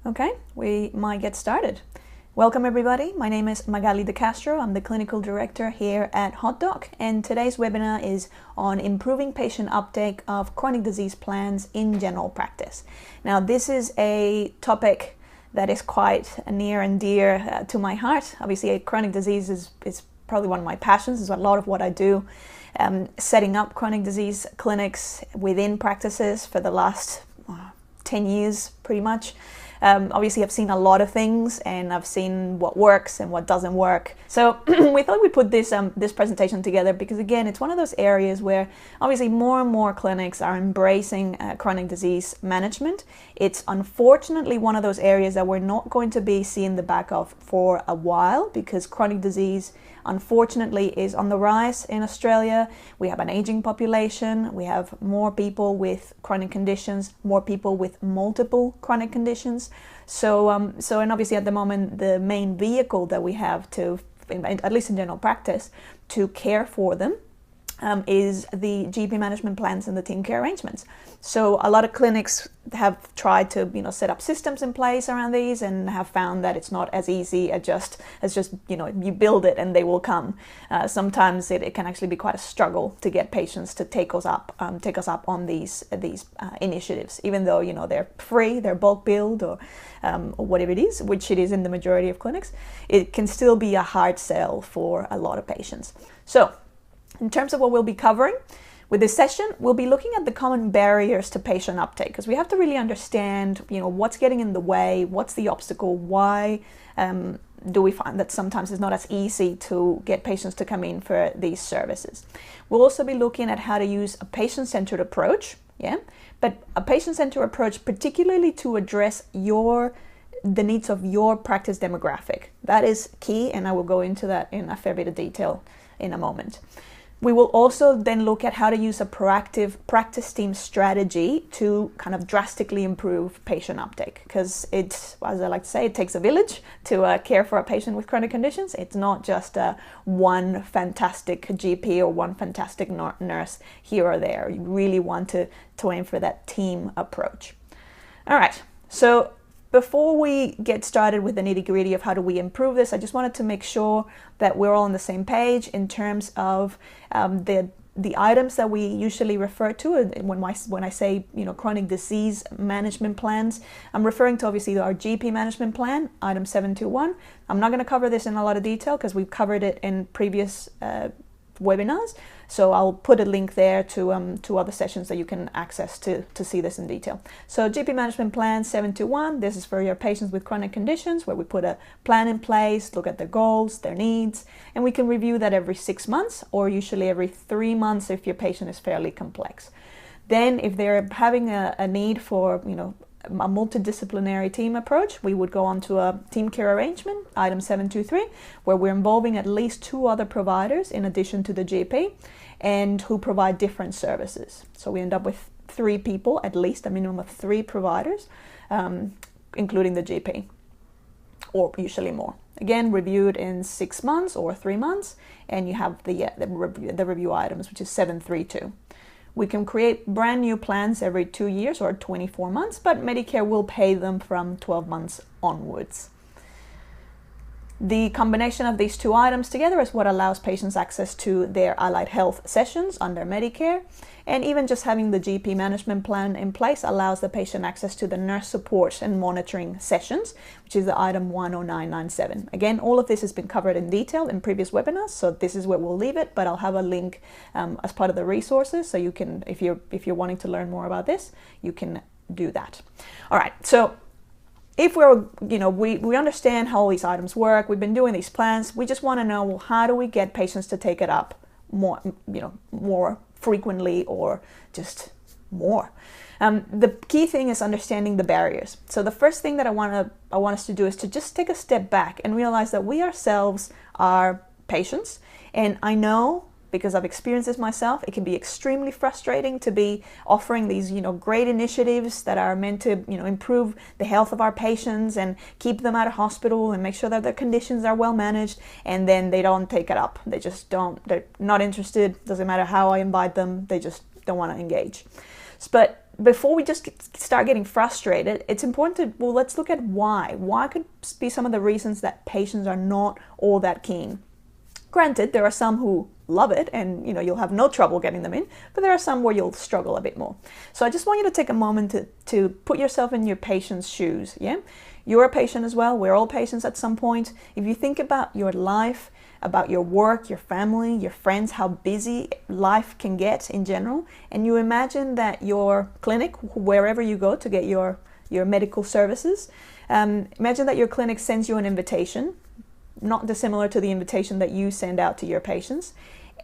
Okay, we might get started. Welcome everybody, my name is Magali de Castro, I'm the Clinical Director here at HotDoc, and today's webinar is on improving patient uptake of chronic disease plans in general practice. Now this is a topic that is quite near and dear to my heart. Obviously chronic disease is probably one of my passions, is a lot of what I do. Setting up chronic disease clinics within practices for the last 10 years pretty much. Obviously I've seen a lot of things and I've seen what works and what doesn't work. So we thought we'd put this presentation together because again, it's one of those areas where obviously more and more clinics are embracing chronic disease management. It's unfortunately one of those areas that we're not going to be seeing the back of for a while because chronic disease unfortunately is on the rise in Australia. We have an aging population, we have more people with chronic conditions, more people with multiple chronic conditions. So and obviously at the moment the main vehicle that we have to, at least in general practice, to care for them is the GP management plans and the team care arrangements. So a lot of clinics have tried to set up systems in place around these and have found that it's not as easy as just you build it and they will come. Sometimes it can actually be quite a struggle to get patients to take us up on these initiatives, even though they're free, they're bulk billed or whatever it is, which it is in the majority of clinics. It can still be a hard sell for a lot of patients. So in terms of what we'll be covering with this session, we'll be looking at the common barriers to patient uptake because we have to really understand, what's getting in the way, what's the obstacle, why do we find that sometimes it's not as easy to get patients to come in for these services. We'll also be looking at how to use a patient-centered approach, but a patient-centered approach particularly to address the needs of your practice demographic. That is key, and I will go into that in a fair bit of detail in a moment. We will also then look at how to use a proactive practice team strategy to kind of drastically improve patient uptake because as I like to say, it takes a village to care for a patient with chronic conditions. It's not just one fantastic GP or one fantastic nurse here or there. You really want to aim for that team approach. All right, so before we get started with the nitty-gritty of how do we improve this, I just wanted to make sure that we're all on the same page in terms of the items that we usually refer to. When I say chronic disease management plans, I'm referring to obviously our GP management plan, item 721. I'm not going to cover this in a lot of detail because we've covered it in previous webinars. So I'll put a link there to other sessions that you can access to see this in detail. So GP Management Plan 721, this is for your patients with chronic conditions where we put a plan in place, look at their goals, their needs, and we can review that every 6 months or usually every 3 months if your patient is fairly complex. Then if they're having a need for a multidisciplinary team approach, we would go on to a team care arrangement, item 723, where we're involving at least 2 other providers in addition to the GP and who provide different services. So we end up with 3 people, at least a minimum of 3 providers, including the GP, or usually more. Again, reviewed in 6 months or 3 months, and you have the review items, which is 732. We can create brand new plans every 2 years or 24 months, but Medicare will pay them from 12 months onwards. The combination of these 2 items together is what allows patients access to their allied health sessions under Medicare, and even just having the GP management plan in place allows the patient access to the nurse support and monitoring sessions, which is the item 10997. Again, all of this has been covered in detail in previous webinars, so this is where we'll leave it, but I'll have a link as part of the resources, so you can, if you're wanting to learn more about this, you can do that. All right, so if we understand how all these items work, we've been doing these plans, we just want to know, well, how do we get patients to take it up more frequently or just more? The key thing is understanding the barriers. So the first thing that I want us to do is to just take a step back and realize that we ourselves are patients, and I know, because I've experienced this myself, it can be extremely frustrating to be offering these, great initiatives that are meant to, improve the health of our patients and keep them out of hospital and make sure that their conditions are well managed, and then they don't take it up. They just don't, they're not interested. Doesn't matter how I invite them, they just don't want to engage. But before we just start getting frustrated, it's important to, well, let's look at why. Why could be some of the reasons that patients are not all that keen. Granted, there are some who love it and you'll have no trouble getting them in, but there are some where you'll struggle a bit more. So I just want you to take a moment to put yourself in your patient's shoes. Yeah, you're a patient as well. We're all patients at some point. If you think about your life, about your work, your family, your friends, how busy life can get in general, and you imagine that your clinic, wherever you go to get your medical services, imagine that your clinic sends you an invitation, not dissimilar to the invitation that you send out to your patients,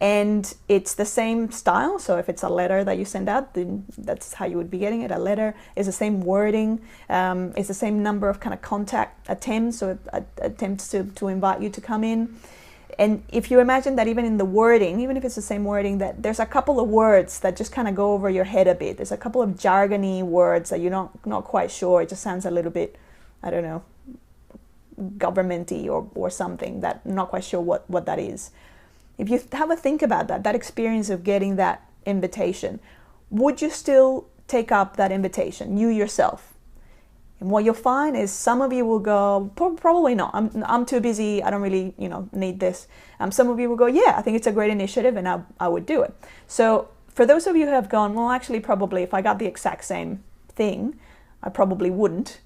and it's the same style. So if it's a letter that you send out, then that's how you would be getting it. A letter is the same wording, it's the same number of kind of contact attempts or attempts to invite you to come in. And if you imagine that even in the wording, even if it's the same wording, that there's a couple of words that just kind of go over your head a bit. There's a couple of jargony words that you're not quite sure. It just sounds a little bit, I don't know, governmenty or something that I'm not quite sure what that is. If you have a think about that experience of getting that invitation, would you still take up that invitation, you yourself? And what you'll find is some of you will go, probably not. I'm too busy. I don't really, need this. Some of you will go, yeah, I think it's a great initiative, and I would do it. So for those of you who have gone, well, actually, probably if I got the exact same thing, I probably wouldn't.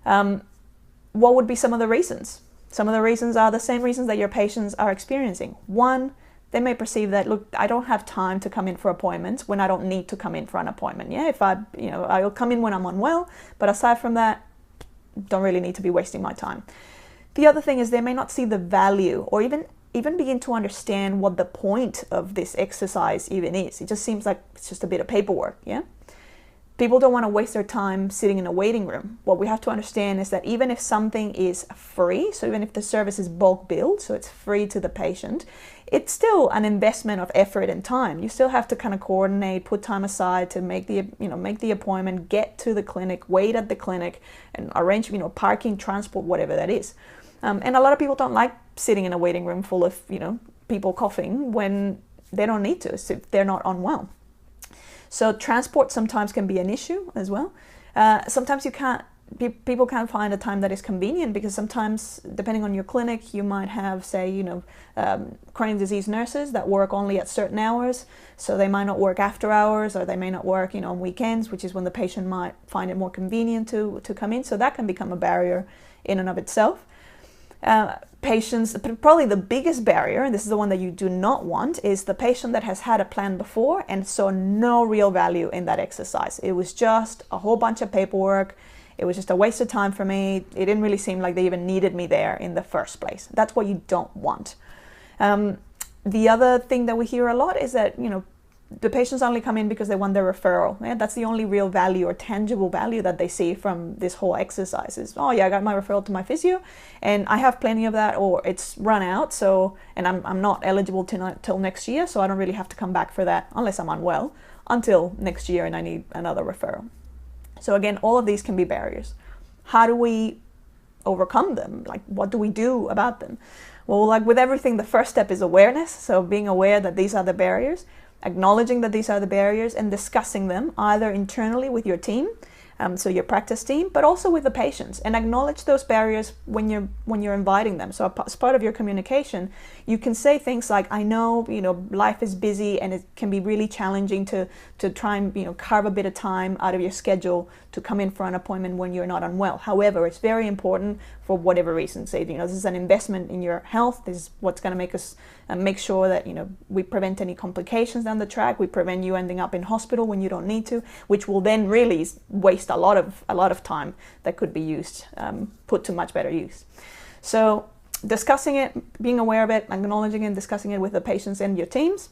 What would be some of the reasons? Some of the reasons are the same reasons that your patients are experiencing. One, they may perceive that, look, I don't have time to come in for appointments when I don't need to come in for an appointment. Yeah, if I'll come in when I'm unwell, but aside from that, don't really need to be wasting my time. The other thing is they may not see the value or even begin to understand what the point of this exercise even is. It just seems like it's just a bit of paperwork, yeah? People don't want to waste their time sitting in a waiting room. What we have to understand is that even if something is free, so even if the service is bulk billed, so it's free to the patient, it's still an investment of effort and time. You still have to kind of coordinate, put time aside to make the appointment, get to the clinic, wait at the clinic, and arrange, parking, transport, whatever that is. And a lot of people don't like sitting in a waiting room full of, people coughing when they don't need to, so if they're not unwell. So transport sometimes can be an issue as well. Sometimes people can't find a time that is convenient because sometimes, depending on your clinic, you might have, say, chronic disease nurses that work only at certain hours. So they might not work after hours, or they may not work, on weekends, which is when the patient might find it more convenient to come in. So that can become a barrier in and of itself. Patients, probably the biggest barrier, and this is the one that you do not want, is the patient that has had a plan before and saw no real value in that exercise. It was just a whole bunch of paperwork. It was just a waste of time for me. It didn't really seem like they even needed me there in the first place. That's what you don't want. The other thing that we hear a lot is that, the patients only come in because they want their referral. Yeah? That's the only real value or tangible value that they see from this whole exercise is, oh yeah, I got my referral to my physio and I have plenty of that, or it's run out, so, and I'm not eligible till next year, so I don't really have to come back for that unless I'm unwell until next year and I need another referral. So again, all of these can be barriers. How do we overcome them? Like, what do we do about them? Well, like with everything, the first step is awareness. So being aware that these are the barriers, acknowledging that these are the barriers, and discussing them either internally with your team, so your practice team, but also with the patients, and acknowledge those barriers when you're inviting them. So as part of your communication, you can say things like, I know, life is busy and it can be really challenging to try and, carve a bit of time out of your schedule to come in for an appointment when you're not unwell. However, it's very important for whatever reason. Say, this is an investment in your health. This is what's going to make us make sure that, we prevent any complications down the track. We prevent you ending up in hospital when you don't need to, which will then really waste a lot of time that could be used, put to much better use. So discussing it, being aware of it, acknowledging it, and discussing it with the patients and your teams,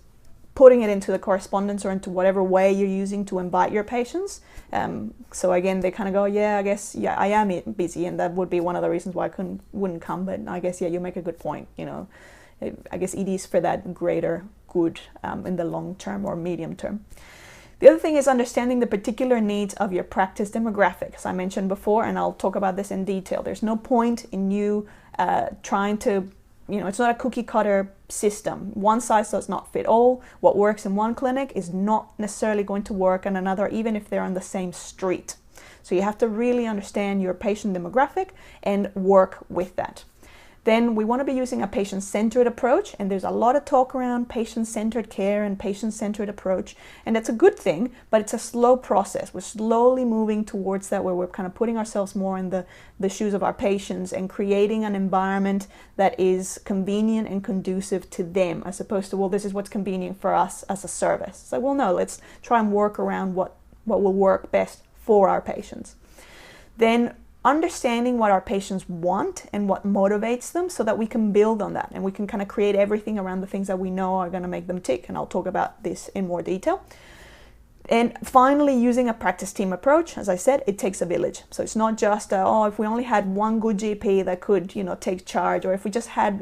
putting it into the correspondence or into whatever way you're using to invite your patients. So again, they kind of go, yeah, I guess, yeah, I am busy, and that would be one of the reasons why I wouldn't come, but I guess, yeah, you make a good point, I guess it is for that greater good in the long term or medium term. The other thing is understanding the particular needs of your practice demographic, as I mentioned before, and I'll talk about this in detail. There's no point in you trying to it's not a cookie cutter system. One size does not fit all. What works in one clinic is not necessarily going to work in another, even if they're on the same street. So you have to really understand your patient demographic and work with that. Then we want to be using a patient-centered approach, and there's a lot of talk around patient-centered care and patient-centered approach, and that's a good thing, but it's a slow process. We're slowly moving towards that, where we're kind of putting ourselves more in the shoes of our patients and creating an environment that is convenient and conducive to them, as opposed to, well, this is what's convenient for us as a service. So, well, no, let's try and work around what will work best for our patients. Then understanding what our patients want and what motivates them, so that we can build on that and we can kind of create everything around the things that we know are going to make them tick. And I'll talk about this in more detail. And finally, using a practice team approach. As I said, it takes a village. So it's not just, if we only had one good GP that could, take charge, or if we just had,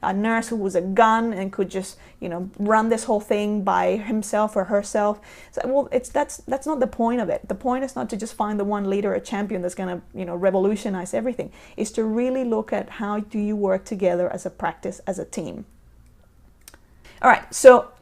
a nurse who was a gun and could just, run this whole thing by himself or herself. So, well, that's not the point of it. The point is not to just find the one leader or champion that's going to, revolutionize everything. It's to really look at how do you work together as a practice, as a team. All right, so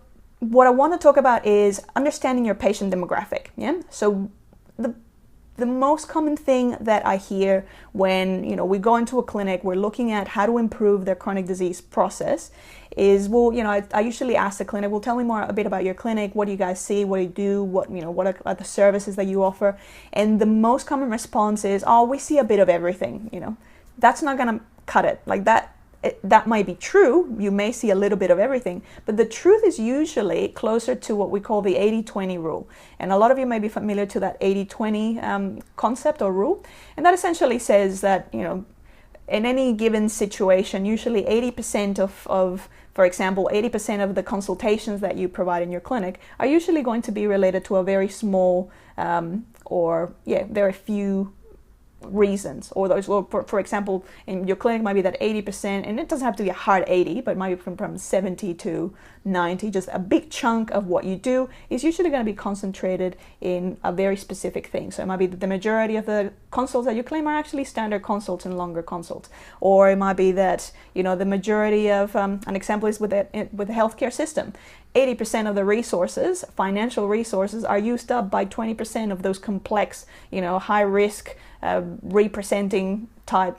what I want to talk about is understanding your patient demographic. Yeah. So the most common thing that I hear when we go into a clinic, we're looking at how to improve their chronic disease process, is, well, I usually ask the clinic, well, tell me a bit about your clinic. What do you guys see? What do you do? What are the services that you offer? And the most common response is, oh, we see a bit of everything. That's not gonna cut it. Like that might be true. You may see a little bit of everything, but the truth is usually closer to what we call the 80-20 rule. And a lot of you may be familiar to that 80-20 concept or rule. And that essentially says that, in any given situation, usually 80% of, for example, 80% of the consultations that you provide in your clinic are usually going to be related to a very small very few reasons, or those, well, for example, in your clinic might be that 80%, and it doesn't have to be a hard 80, but it might be from 70 to 90, just a big chunk of what you do is usually going to be concentrated in a very specific thing. So it might be that the majority of the consults that you claim are actually standard consults and longer consults, or it might be that the majority of an example is with the healthcare system. 80% of the resources, financial resources, are used up by 20% of those complex, high risk, representing type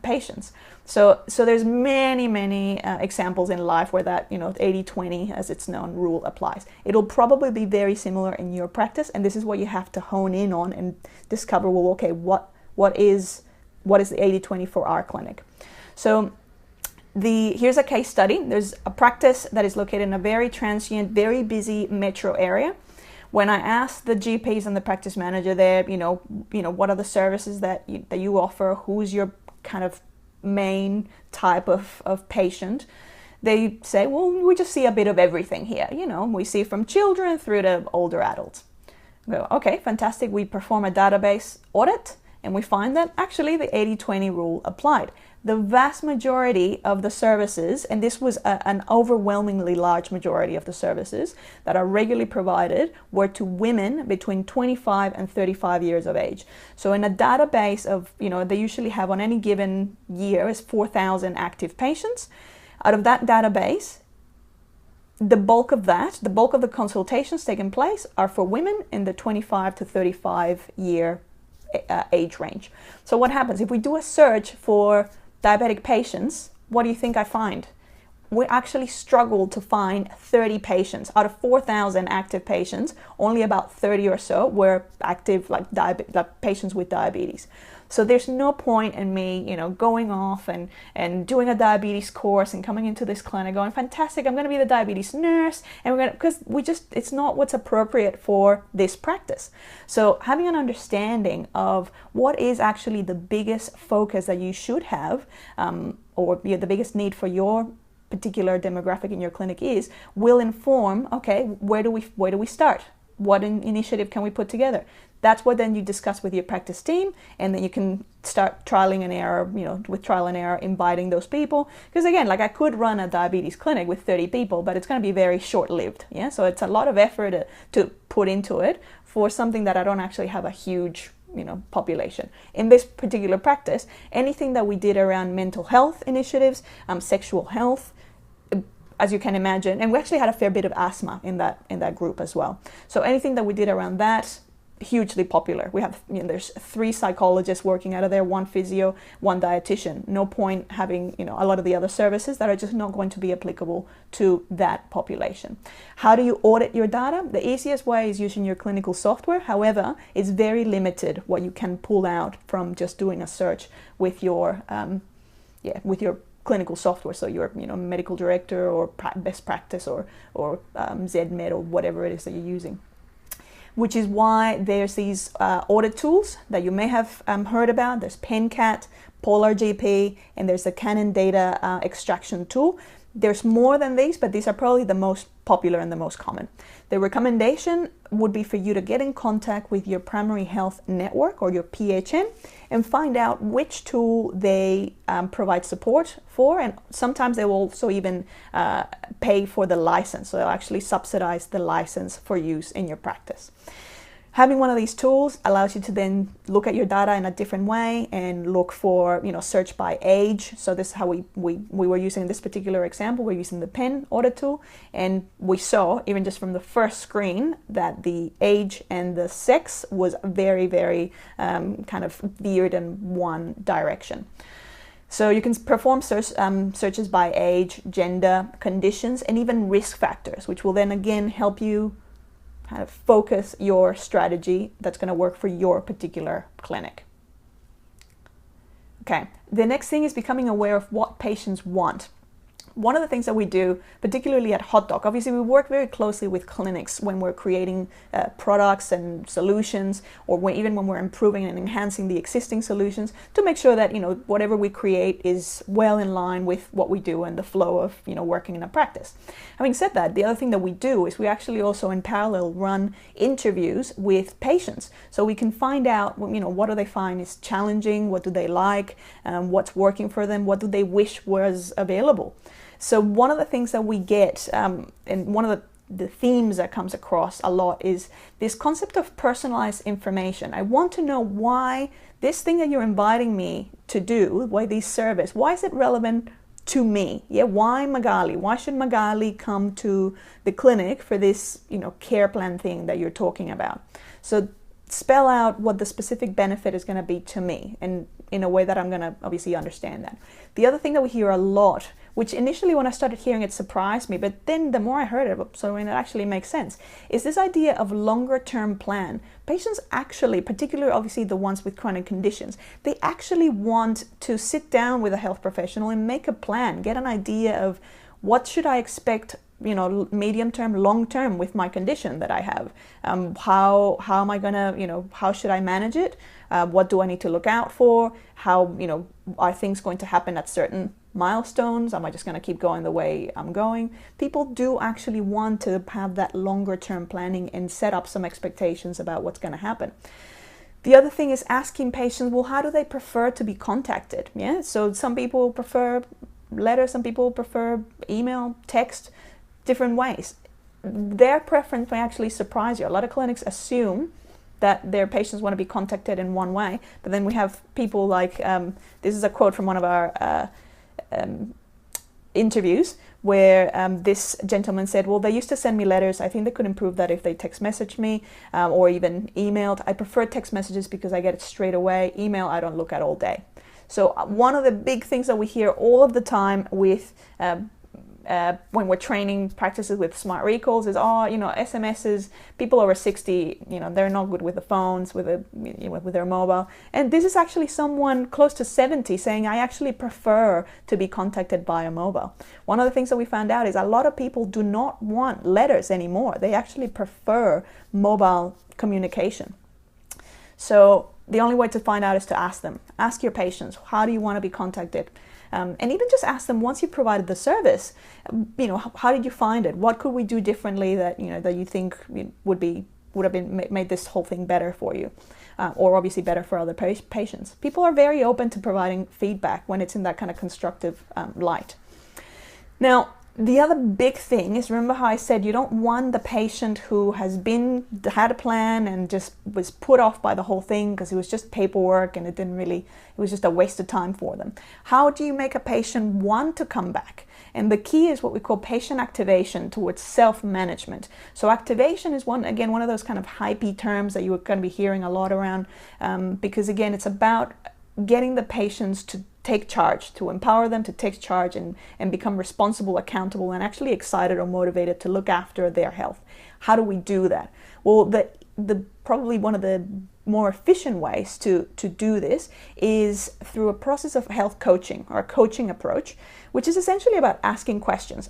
patients. So there's many examples in life where that 80-20, as it's known, rule applies. It'll probably be very similar in your practice, and this is what you have to hone in on and discover. Well, okay, what is the 80-20 for our clinic? So here's a case study. There's a practice that is located in a very transient, very busy metro area. When I asked the GPs and the practice manager there, what are the services that you offer? Who's your kind of main type of patient? They say, well, we just see a bit of everything here. We see from children through to older adults. I go, okay, fantastic. We perform a database audit, and we find that actually the 80-20 rule applied. The vast majority of the services, and this was an overwhelmingly large majority of the services that are regularly provided, were to women between 25 and 35 years of age. So in a database of, they usually have on any given year is 4,000 active patients. Out of that database, the bulk of the consultations taking place are for women in the 25 to 35 year age range. So what happens if we do a search for diabetic patients? What do you think I find? We actually struggled to find 30 patients. Out of 4,000 active patients, only about 30 or so were active, like patients with diabetes. So there's no point in me, going off and doing a diabetes course and coming into this clinic going, fantastic, I'm going to be the diabetes nurse, and because it's not what's appropriate for this practice. So having an understanding of what is actually the biggest focus that you should have, or the biggest need for your particular demographic in your clinic will inform, okay, where do we start? What initiative can we put together? That's what then you discuss with your practice team, and then you can start trialing and error, with trial and error, inviting those people. Because again, like I could run a diabetes clinic with 30 people, but it's going to be very short-lived. Yeah, so it's a lot of effort to put into it for something that I don't actually have a huge population. In this particular practice, anything that we did around mental health initiatives, sexual health, as you can imagine, and we actually had a fair bit of asthma in that group as well. So anything that we did around that, hugely popular. We have, there's 3 psychologists working out of there, 1 physio, 1 dietitian. No point having, a lot of the other services that are just not going to be applicable to that population. How do you audit your data? The easiest way is using your clinical software. However, it's very limited what you can pull out from just doing a search with your, clinical software. So your, medical director or best practice or ZMed or whatever it is that you're using. Which is why there's these audit tools that you may have heard about. There's PenCat, PolarGP, and there's the Canon data extraction tool. There's more than these, but these are probably the most popular and the most common. The recommendation would be for you to get in contact with your primary health network or your PHN and find out which tool they provide support for, and sometimes they will also even pay for the license, so they'll actually subsidize the license for use in your practice. Having one of these tools allows you to then look at your data in a different way and look for, search by age. So this is how we were using this particular example. We're using the Pen audit tool, and we saw, even just from the first screen, that the age and the sex was very, very kind of veered in one direction. So you can perform searches by age, gender, conditions, and even risk factors, which will then again help you kind of focus your strategy that's going to work for your particular clinic. Okay, the next thing is becoming aware of what patients want. One of the things that we do, particularly at HotDoc, obviously we work very closely with clinics when we're creating products and solutions, or even when we're improving and enhancing the existing solutions, to make sure that whatever we create is well in line with what we do and the flow of working in a practice. Having said that, the other thing that we do is we actually also in parallel run interviews with patients, so we can find out what do they find is challenging, what do they like, what's working for them, what do they wish was available. So one of the things that we get, and one of the themes that comes across a lot, is this concept of personalized information. I want to know why this thing that you're inviting me to do, why this service, why is it relevant to me? Yeah, why Magali? Why should Magali come to the clinic for this, care plan thing that you're talking about? So spell out what the specific benefit is going to be to me, and in a way that I'm going to obviously understand that. The other thing that we hear a lot, which initially when I started hearing it surprised me, but then the more I heard it, so it actually makes sense, is this idea of longer term plan. Patients actually, particularly obviously the ones with chronic conditions, they actually want to sit down with a health professional and make a plan, get an idea of what should I expect, medium term, long term with my condition that I have. How am I gonna, how should I manage it? What do I need to look out for? How, are things going to happen at certain milestones? Am I just going to keep going the way I'm going? People do actually want to have that longer term planning and set up some expectations about what's going to happen. The other thing is asking patients, well, how do they prefer to be contacted? Yeah, so some people prefer letters, some people prefer email, text, different ways. Their preference may actually surprise you. A lot of clinics assume that their patients want to be contacted in one way, but then we have people like, this is a quote from one of our interviews where this gentleman said, well, they used to send me letters. I think they could improve that if they text messaged me or even emailed. I prefer text messages because I get it straight away. Email, I don't look at all day. So one of the big things that we hear all of the time with when we're training practices with smart recalls is, SMSs, people over 60, they're not good with the phones, with their mobile. And this is actually someone close to 70 saying, I actually prefer to be contacted by a mobile. One of the things that we found out is a lot of people do not want letters anymore. They actually prefer mobile communication. So the only way to find out is to ask them. Ask your patients, how do you want to be contacted? And even just ask them, once you provided the service, how did you find it? What could we do differently that you think would have been made this whole thing better for you, or obviously better for other patients? People are very open to providing feedback when it's in that kind of constructive light. Now, The other big thing is, remember how I said you don't want the patient who has had a plan and just was put off by the whole thing because it was just paperwork and it was just a waste of time for them. How do you make a patient want to come back? And the key is what we call patient activation towards self-management. So activation is one of those kind of hypey terms that you're going to be hearing a lot around, because again, it's about getting the patients to take charge, to empower them to take charge and become responsible, accountable, and actually excited or motivated to look after their health. How do we do that? Well, probably one of the more efficient ways to do this is through a process of health coaching, or a coaching approach, which is essentially about asking questions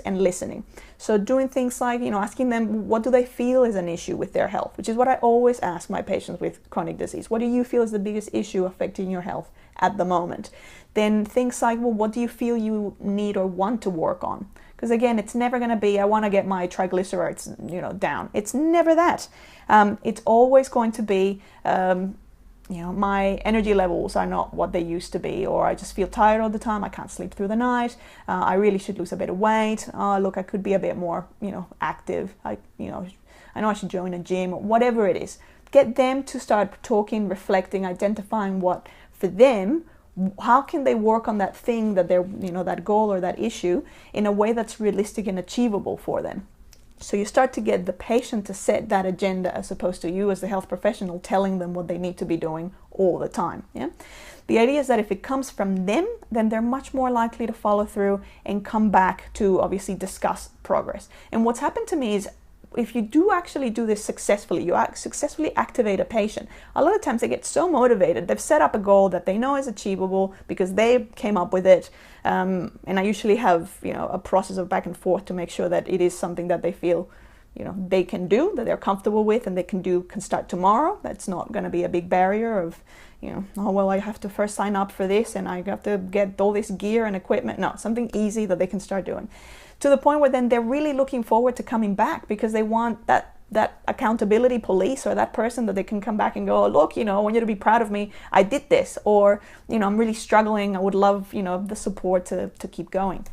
and listening. So doing things like, asking them what do they feel is an issue with their health, which is what I always ask my patients with chronic disease. What do you feel is the biggest issue affecting your health at the moment? Then things like, well, what do you feel you need or want to work on? Because again, it's never going to be, I want to get my triglycerides, down. It's never that. It's always going to be, my energy levels are not what they used to be, or I just feel tired all the time. I can't sleep through the night. I really should lose a bit of weight. Look, I could be a bit more, active. I know I should join a gym, or whatever it is. Get them to start talking, reflecting, identifying what for them. How can they work on that thing that they're, that goal or that issue in a way that's realistic and achievable for them? So you start to get the patient to set that agenda as opposed to you as the health professional telling them what they need to be doing all the time. Yeah. The idea is that if it comes from them, then they're much more likely to follow through and come back to obviously discuss progress. And what's happened to me is, if you do actually do this successfully, you successfully activate a patient, a lot of times they get so motivated, they've set up a goal that they know is achievable because they came up with it. And I usually have, a process of back and forth to make sure that it is something that they feel, they can do, that they're comfortable with, and they can start tomorrow. That's not going to be a big barrier of, oh, well, I have to first sign up for this and I have to get all this gear and equipment. No, something easy that they can start doing. To the point where then they're really looking forward to coming back because they want that accountability police, or that person that they can come back and go, oh, look, I want you to be proud of me. I did this. Or, I'm really struggling. I would love, the support to keep going.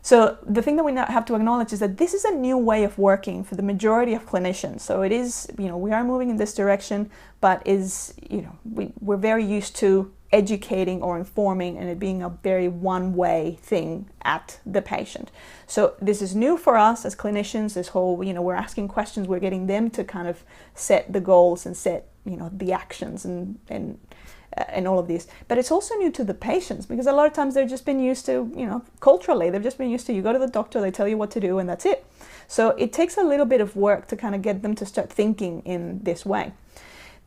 So the thing that we now have to acknowledge is that this is a new way of working for the majority of clinicians. So it is, we are moving in this direction, but we're very used to educating or informing and it being a very one-way thing at the patient. So this is new for us as clinicians, this whole, we're asking questions, we're getting them to kind of set the goals and set, the actions and all of this. But it's also new to the patients because a lot of times they've just been used to, culturally, they've just been used to, you go to the doctor, they tell you what to do and that's it. So it takes a little bit of work to kind of get them to start thinking in this way.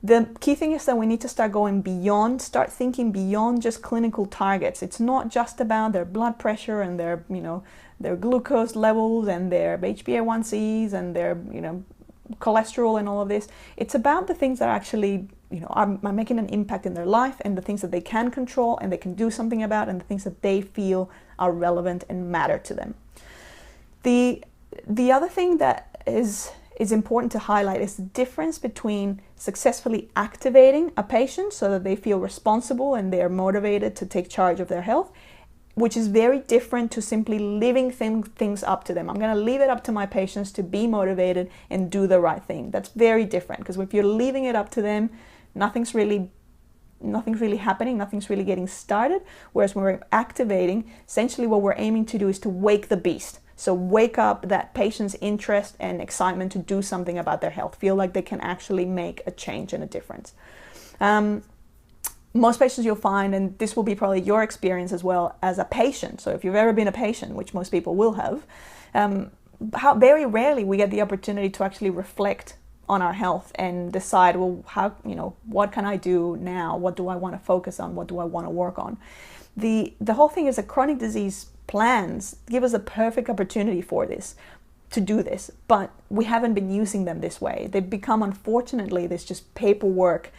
The key thing is that we need to start thinking beyond just clinical targets. It's not just about their blood pressure and their glucose levels and their HbA1cs and their, cholesterol and all of this. It's about the things that actually, are making an impact in their life, and the things that they can control and they can do something about, and the things that they feel are relevant and matter to them. The other thing that is important to highlight is the difference between successfully activating a patient so that they feel responsible and they're motivated to take charge of their health, which is very different to simply leaving things up to them. I'm going to leave it up to my patients to be motivated and do the right thing. That's very different, because if you're leaving it up to them, nothing's really happening, nothing's really getting started. Whereas when we're activating, essentially what we're aiming to do is to wake the beast. So wake up that patient's interest and excitement to do something about their health, feel like they can actually make a change and a difference. Most patients you'll find, and this will be probably your experience as well as a patient, so if you've ever been a patient, which most people will have, how very rarely we get the opportunity to actually reflect on our health and decide, well, how, what can I do now? What do I want to focus on? What do I want to work on? The whole thing is that chronic disease plans give us a perfect opportunity to do this, but we haven't been using them this way. They've become, unfortunately, this just paperwork,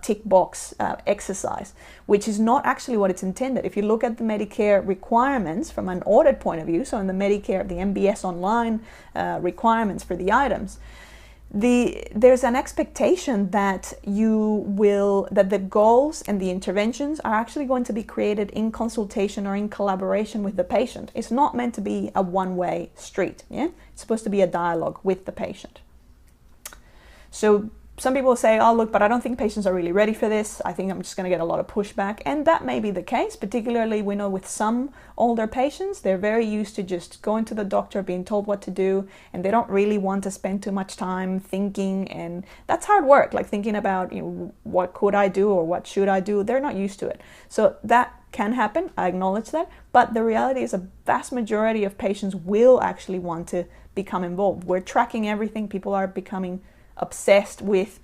tick box exercise, which is not actually what it's intended. If you look at the Medicare requirements from an audit point of view, so in the Medicare, the MBS online requirements for the items, there's an expectation that that the goals and the interventions are actually going to be created in consultation or in collaboration with the patient. It's not meant to be a one-way street. Yeah, it's supposed to be a dialogue with the patient. So some people say, oh, look, but I don't think patients are really ready for this. I think I'm just going to get a lot of pushback. And that may be the case, particularly we know with some older patients, they're very used to just going to the doctor, being told what to do, and they don't really want to spend too much time thinking. And that's hard work, like thinking about, what could I do or what should I do? They're not used to it. So that can happen. I acknowledge that. But the reality is a vast majority of patients will actually want to become involved. We're tracking everything. People are becoming obsessed with,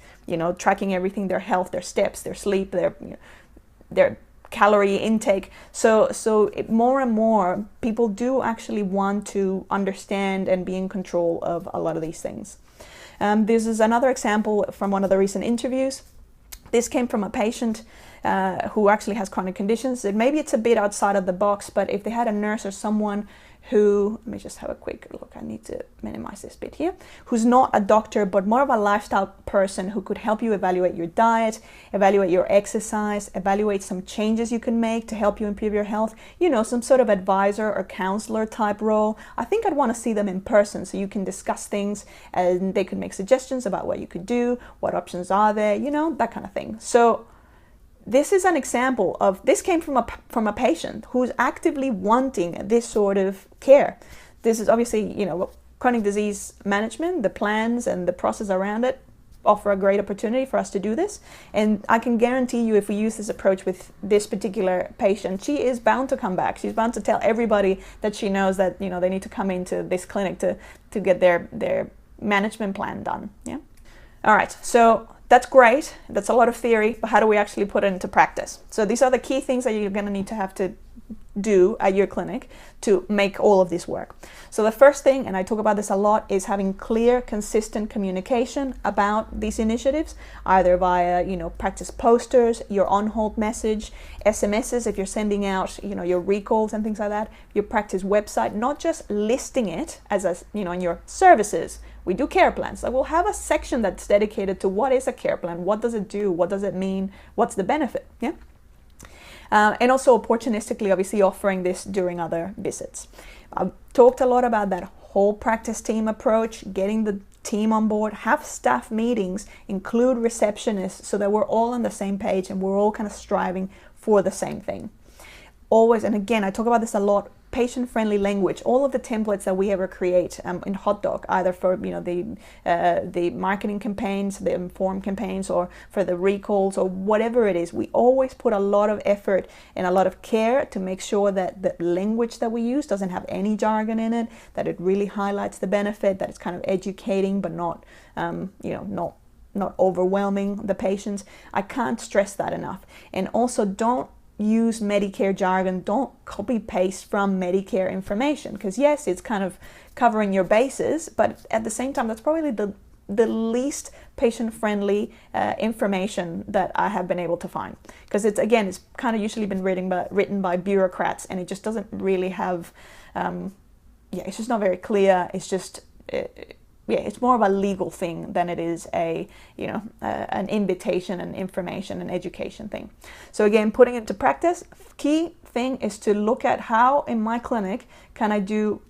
tracking everything, their health, their steps, their sleep, their calorie intake. So more and more people do actually want to understand and be in control of a lot of these things. This is another example from one of the recent interviews. This came from a patient who actually has chronic conditions. Maybe it's a bit outside of the box, but if they had a nurse or someone who, let me just have a quick look, I need to minimize this bit here, who's not a doctor, but more of a lifestyle person who could help you evaluate your diet, evaluate your exercise, evaluate some changes you can make to help you improve your health, some sort of advisor or counselor type role. I think I'd want to see them in person so you can discuss things and they could make suggestions about what you could do, what options are there, that kind of thing. So this is an example of, this came from a patient who's actively wanting this sort of care. This is obviously, chronic disease management, the plans and the process around it offer a great opportunity for us to do this. And I can guarantee you, if we use this approach with this particular patient, she is bound to come back. She's bound to tell everybody that she knows that, they need to come into this clinic to get their management plan done. Yeah. All right. So that's great. That's a lot of theory, but how do we actually put it into practice? So these are the key things that you're going to need to have to do at your clinic to make all of this work. So the first thing, and I talk about this a lot, is having clear, consistent communication about these initiatives, either via, practice posters, your on-hold message, SMSs if you're sending out, your recalls and things like that, your practice website, not just listing it as in your services. We do care plans. So we'll have a section that's dedicated to what is a care plan, what does it do, what does it mean, what's the benefit, yeah? And also opportunistically, obviously, offering this during other visits. I've talked a lot about that whole practice team approach, getting the team on board, have staff meetings, include receptionists so that we're all on the same page and we're all kind of striving for the same thing. Always, and again, I talk about this a lot, patient-friendly language. All of the templates that we ever create in Hot Doc, either for the marketing campaigns, the informed campaigns, or for the recalls, or whatever it is, we always put a lot of effort and a lot of care to make sure that the language that we use doesn't have any jargon in it, that it really highlights the benefit, that it's kind of educating but not not overwhelming the patients. I can't stress that enough. And also, don't use Medicare jargon. Don't copy paste from Medicare information, because yes, it's kind of covering your bases, but at the same time, that's probably the least patient-friendly information that I have been able to find, because it's kind of usually been written by bureaucrats, and it just doesn't really have it's just not very clear. It's just it's more of a legal thing than it is an invitation and information and education thing. So again, putting it into practice, key thing is to look at how in my clinic can I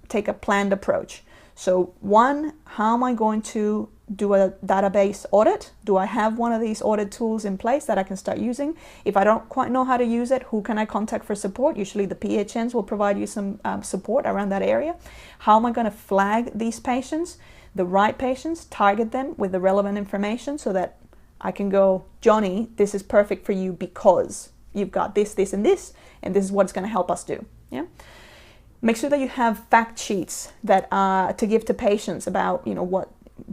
take a planned approach. So one, how am I going to do a database audit? Do I have one of these audit tools in place that I can start using? If I don't quite know how to use it, who can I contact for support? Usually the PHNs will provide you some support around that area. How am I going to flag these patients? The right patients, target them with the relevant information so that I can go, Johnny, this is perfect for you because you've got this, this, and this is what it's going to help us do. Yeah. Make sure that you have fact sheets that to give to patients about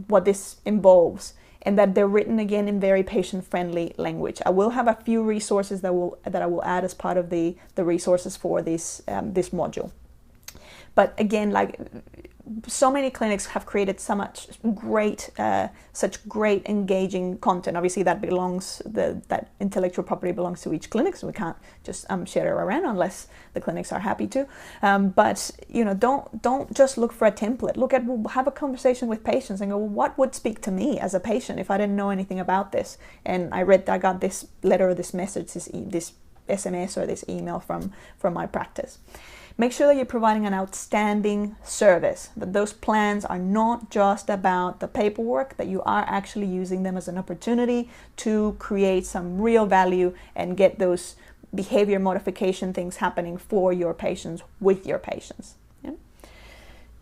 what this involves, and that they're written again in very patient-friendly language. I will have a few resources that I will add as part of the resources for this module. But again, so many clinics have created such great engaging content. Obviously, that intellectual property belongs to each clinic, so we can't just share it around unless the clinics are happy to. But don't just look for a template. Have a conversation with patients and go, well, what would speak to me as a patient if I didn't know anything about this? And I got this letter or this message, this SMS or this email from my practice. Make sure that you're providing an outstanding service, that those plans are not just about the paperwork, that you are actually using them as an opportunity to create some real value and get those behavior modification things happening for your patients, with your patients. Yeah?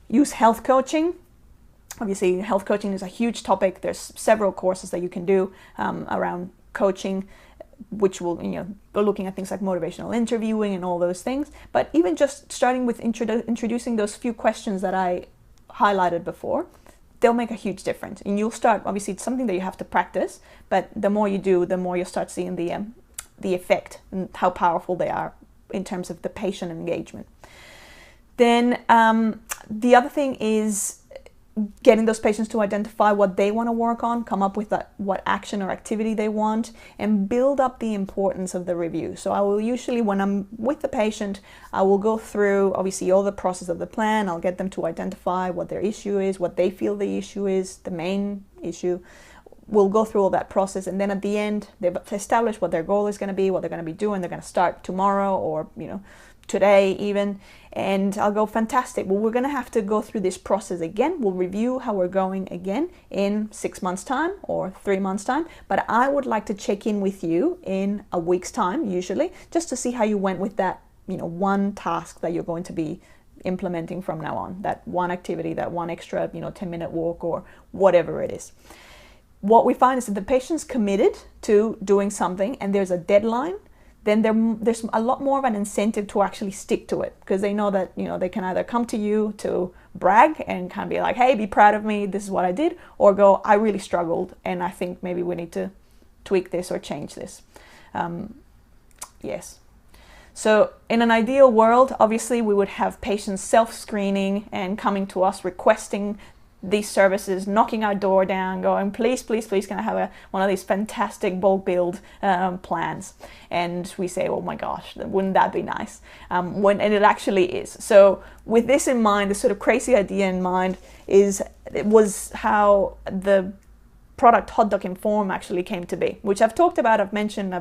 Use health coaching. Obviously, health coaching is a huge topic. There's several courses that you can do around coaching, which will, we're looking at things like motivational interviewing and all those things. But even just starting with introducing those few questions that I highlighted before, they'll make a huge difference. And you'll start, obviously it's something that you have to practice, but the more you do, the more you'll start seeing the effect and how powerful they are in terms of the patient engagement. Then the other thing is getting those patients to identify what they want to work on, come up with what action or activity they want, and build up the importance of the review. So I will usually, when I'm with the patient, I will go through obviously all the process of the plan. I'll get them to identify what their issue is, what they feel the issue is, the main issue. We'll go through all that process, and then at the end, they've established what their goal is going to be, what they're going to be doing. They're going to start tomorrow or today even, and I'll go, fantastic. Well, we're going to have to go through this process again. We'll review how we're going again in 6 months' time or 3 months' time, but I would like to check in with you in a week's time, usually, just to see how you went with that, one task that you're going to be implementing from now on, that one activity, that one extra, 10-minute walk or whatever it is. What we find is that the patient's committed to doing something and there's a deadline, then there's a lot more of an incentive to actually stick to it, because they know that they can either come to you to brag and kind of be like, hey, be proud of me, this is what I did, or go, I really struggled and I think maybe we need to tweak this or change this. Yes. So in an ideal world, obviously we would have patients self-screening and coming to us requesting these services, knocking our door down, going, please, please, please, can I have one of these fantastic bulk build plans? And we say, oh my gosh, wouldn't that be nice? And it actually is. So with this in mind, this sort of crazy idea in mind, was how the product HotDoc Inform actually came to be, which I've talked about, I've mentioned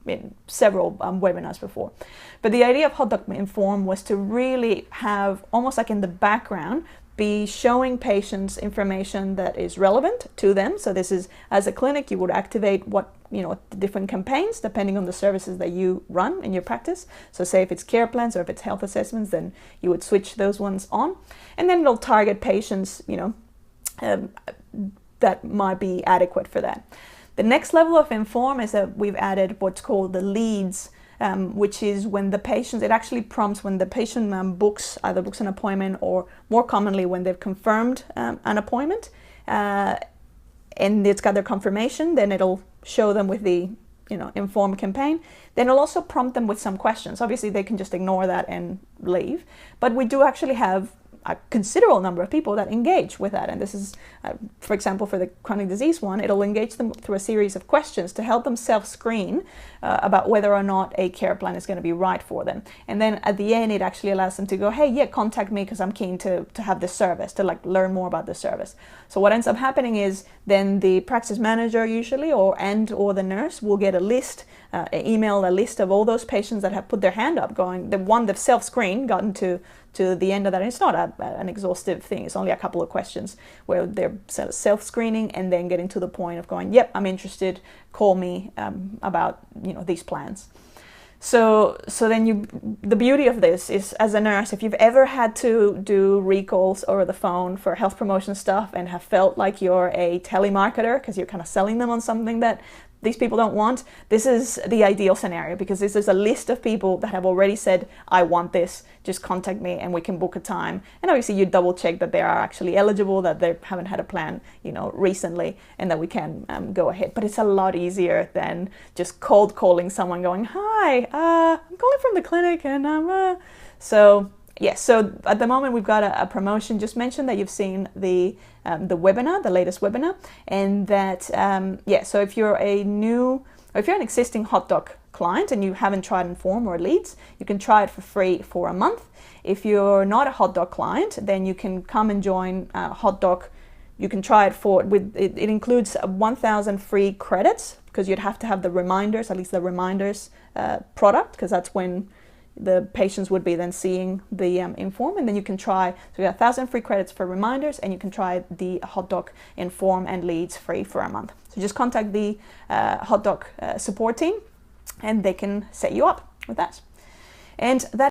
in several webinars before. But the idea of HotDoc Inform was to really have, almost like in the background, be showing patients information that is relevant to them. So this is, as a clinic, you would activate the different campaigns depending on the services that you run in your practice. So say if it's care plans or if it's health assessments, then you would switch those ones on. And then it'll target patients, that might be adequate for that. The next level of Inform is that we've added what's called the leads, which is when the patient, it actually prompts when the patient either books an appointment, or more commonly when they've confirmed an appointment and it's got their confirmation, then it'll show them with the Inform campaign. Then it'll also prompt them with some questions. Obviously they can just ignore that and leave, but we do actually have a considerable number of people that engage with that. And this is, for example, for the chronic disease one, it'll engage them through a series of questions to help them self-screen about whether or not a care plan is going to be right for them. And then at the end, it actually allows them to go, hey, yeah, contact me because I'm keen to have this service, to learn more about the service. So what ends up happening is then the practice manager usually, or the nurse will get a list, email a list of all those patients that have put their hand up, going, the one they've self-screened, gotten to the end of that. And it's not an exhaustive thing. It's only a couple of questions where they're self-screening and then getting to the point of going, yep, I'm interested, call me about these plans. So then the beauty of this is, as a nurse, if you've ever had to do recalls over the phone for health promotion stuff and have felt like you're a telemarketer because you're kind of selling them on something that these people don't want, this is the ideal scenario, because this is a list of people that have already said, I want this, just contact me and we can book a time. And obviously you double check that they are actually eligible, that they haven't had a plan, recently, and that we can go ahead. But it's a lot easier than just cold calling someone going, hi, I'm calling from the clinic and so Yes, so at the moment we've got a promotion. Just mention that you've seen the webinar, the latest webinar, and that so if you're an existing HotDoc client and you haven't tried Inform or Leads, you can try it for free for a month. If you're not a HotDoc client, then you can come and join HotDoc. You can try it it includes 1,000 free credits, because you'd have to have the reminders, at least the reminders product, because that's when the patients would be then seeing the Inform, and then you can try, so you have 1,000 free credits for reminders, and you can try the HotDoc Inform and Leads free for a month. So just contact the HotDoc support team and they can set you up with that. And that